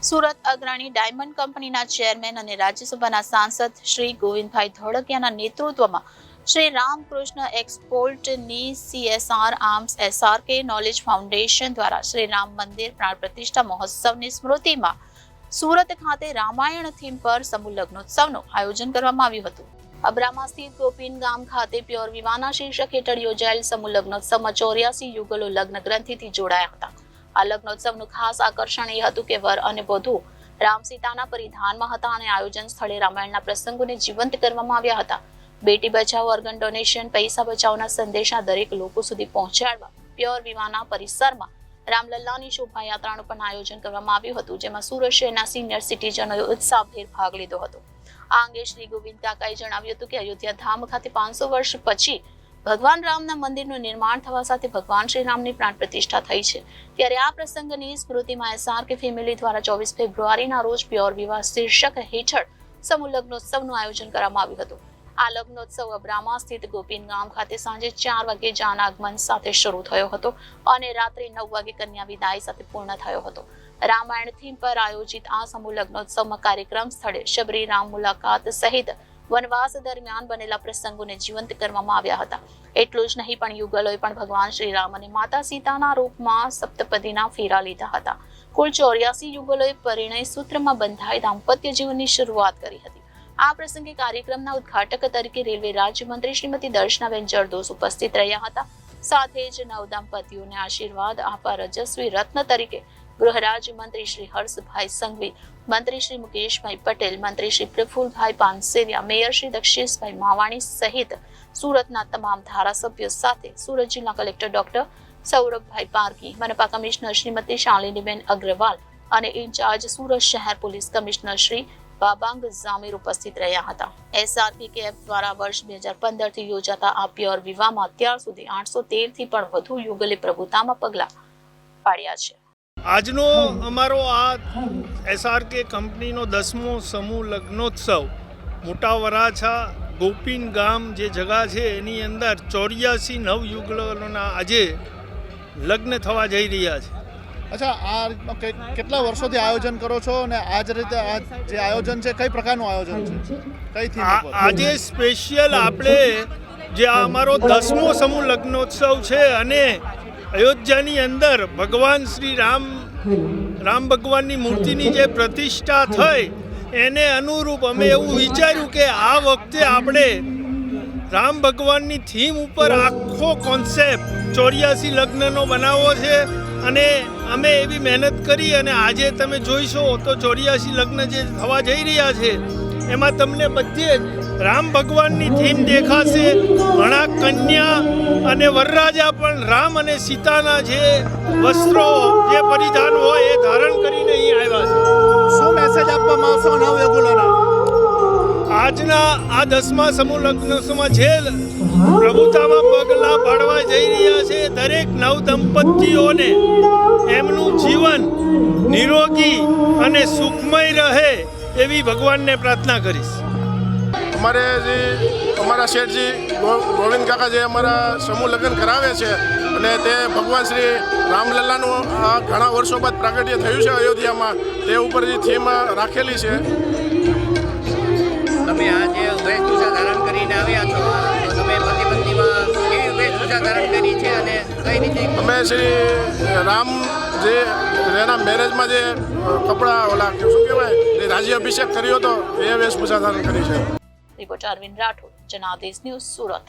સુરત અગ્રણી ડાયમંડ કંપનીના ચેરમેન અને રાજ્યસભાના સાંસદ શ્રી ગોવિંદભાઈ ધોળકિયાના નેતૃત્વમાં શ્રી રામકૃષ્ણ એક્સપોર્ટની CSR arms SRK knowledge foundation દ્વારા શ્રી રામ મંદિર પ્રાણ પ્રતિષ્ઠા મહોત્સવની સ્મૃતિમાં સુરત ખાતે રામાયણ થીમ પર સમૂહ લગ્નોત્સવનું આયોજન કરવામાં આવ્યું હતું। અબ્રામા સ્થિત ગોપીન ગામ ખાતે પ્યોર વિવાહના શીર્ષક હેઠળ યોજાયેલ સમૂહ લગ્નોત્સવમાં 84 યુગલો લગ્ન ગ્રંથિથી જોડાયા હતા। આ લગ્નોત્સવનું ખાસ આકર્ષણ એ હતું કે વર અને વધુ રામ સીતાના પરિધાનમાં હતા અને આયોજન સ્થળે રામાયણના પ્રસંગોને જીવંત કરવામાં આવ્યા હતા। બેટી બચાવો, ઓર્ગન ડોનેશન, પૈસા બચાવોના સંદેશા દરેક લોકો સુધી પહોંચાડવા પ્યોર વિવાહના પરિસરમાં રામલલ્લાની શોભાયાત્રાનું પણ આયોજન કરવામાં આવ્યું હતું, જેમાં સુરત શહેરના સિનિયર સિટીઝનોએ ઉત્સાહભેર ભાગ લીધો હતો। આ અંગે શ્રી ગોવિંદ કાકાએ જણાવ્યું હતું કે અયોધ્યા ધામ ખાતે 500 વર્ષ પછી ભગવાન રામના મંદિરનું નિર્માણ થવા સાથે ભગવાન શ્રી રામની પ્રાણ પ્રતિષ્ઠા થઈ છે, ત્યારે આ પ્રસંગની સ્મૃતિમાં SRK ફેમિલી દ્વારા 24 ફેબ્રુઆરીના રોજ પ્યોર વિવાહ શીર્ષક હેઠળ સમૂહ લગ્નોત્સવનું આયોજન કરવામાં આવ્યું હતું। આ લગ્નોત્સવ અબ્રામા સ્થિત ગોપીન ગામ ખાતે સાંજે 4 વાગે જાન આગમન સાથે શરૂ થયો હતો અને રાત્રે 9 વાગે કન્યા વિદાય સાથે પૂર્ણ થયો હતો। રામાયણ થીમ પર આયોજિત આ સમૂહ લગ્નોત્સવમાં કાર્યક્રમ સ્થળે શબરી રામ મુલાકાત સહિત વનવાસ દરમિયાન બનેલા પ્રસંગોને જીવંત કરવામાં આવ્યા હતા। એટલું જ નહીં પણ યુગલોએ પણ ભગવાન શ્રી રામ અને માતા સીતાના રૂપમાં સપ્તપદીના ફેરા લીધા હતા। કુલ 84 યુગલોએ પરિણય સૂત્રમાં બંધાઈ દાંપત્ય જીવનની શરૂઆત કરી હતી। આ પ્રસંગે કાર્યક્રમના ઉદ્ઘાટક તરીકે રેલવે રાજ્યમંત્રી શ્રીમતી દર્શનાબેન જરદોસ ઉપસ્થિત રહ્યા હતા। સાથે જ નવ દંપતીઓને આશીર્વાદ આપવા રજસ્વી રત્ન તરીકે ગૃહ રાજ્યમંત્રી શ્રી હર્ષભાઈ સંઘવી, મંત્રી શ્રી મુકેશભાઈ પટેલ, મંત્રી શ્રી પ્રફુલભાઈ પાનસેરિયા, મેયર શ્રી દક્ષેશભાઈ માવાણી સહિત સુરતના તમામ ધારાસભ્યો સાથે સુરત જિલ્લા કલેક્ટર ડોક્ટર સૌરભભાઈ પારકી, મનપા કમિશનર શ્રીમતી શાલિનીબેન અગ્રવાલ અને ઇન્ચાર્જ સુરત શહેર પોલીસ કમિશનર શ્રી બાબાંગ ઝામીર ઉપસ્થિત રહ્યા હતા। SRK કેફ દ્વારા વર્ષ 2015 થી યોજાતા આ પ્યોર વિવાહમાં અત્યાર સુધી 813 થી પણ વધુ યુગલે પ્રભુતામાં પગલા પાડ્યા છે। આજનો અમારો આ SRK કંપનીનો 10મો સમૂહ લગ્નોત્સવ મોટા વરાછા ગોપીન ગામ જે જગા છે એની અંદર 84 નવ યુગલોના આજે લગ્ન થવા જઈ રહ્યા છે। અચ્છા, આ કેટલા વર્ષોથી આયોજન કરો છો અને આ જ રીતે આ જે આયોજન છે કઈ પ્રકારનું આયોજન છે, કઈ થીમ પર? આજે સ્પેશિયલ આપણે જે આ અમારો 10મો સમૂહ લગ્નોત્સવ છે અને અયોધ્યાની અંદર ભગવાન શ્રી રામ ભગવાનની મૂર્તિની જે પ્રતિષ્ઠા થઈ એને અનુરૂપ અમે એવું વિચાર્યું કે આ વખતે આપણે રામ ભગવાનની થીમ ઉપર આખો કોન્સેપ્ટ 84 લગ્નનો બનાવવો છે અને અમે એવી મહેનત કરી અને આજે તમે જોઈશો તો 84 લગ્ન જે થવા જઈ રહ્યા છે એમાં તમને બધે જ રામ ભગવાનની થીમ દેખાશે। ઘણા કન્યા અને વરરાજા પણ રામ અને સીતાના જે વસ્ત્રો જે પરિધાન હોય એ ધારણ કરીને અહીં આવ્યા છે। શું મેસેજ આપવામાં આવશે નવ યુગલોને? આજના આ 10મા સમૂહ લગ્નોત્સવમાં જે પ્રભુતામાં પગલા પાડવા જઈ રહ્યા છે દરેક નવ દંપતીઓને એમનું જીવન નિરોગી અને સુખમય રહે એવી ભગવાનને પ્રાર્થના કરીશ। અમારા શેઠજી ગોવિંદ કાકા જે અમારા સમૂહ લગ્ન કરાવે છે અને તે ભગવાન શ્રી રામલલ્લાનું આ ઘણા વર્ષો બાદ પ્રાગટ્ય થયું છે અયોધ્યામાં, તે ઉપર જે થીમ રાખેલી છે। તમે આ જે વેશભૂષા ધારણ કરીને આવ્યા છો તો તમે પતિ પત્નીમાં કેવી વેશભૂષા ધારણ કરી છે અને કઈ રીતે? અમે શ્રી રામ જે એના મેરેજમાં જે કપડાં ઓલા શું કહેવાય એ રાજ્યાભિષેક કર્યો હતો એ વેશભૂષા ધારણ કરી છે। Reporter Arvind Rathod, Janadesh news, Surat.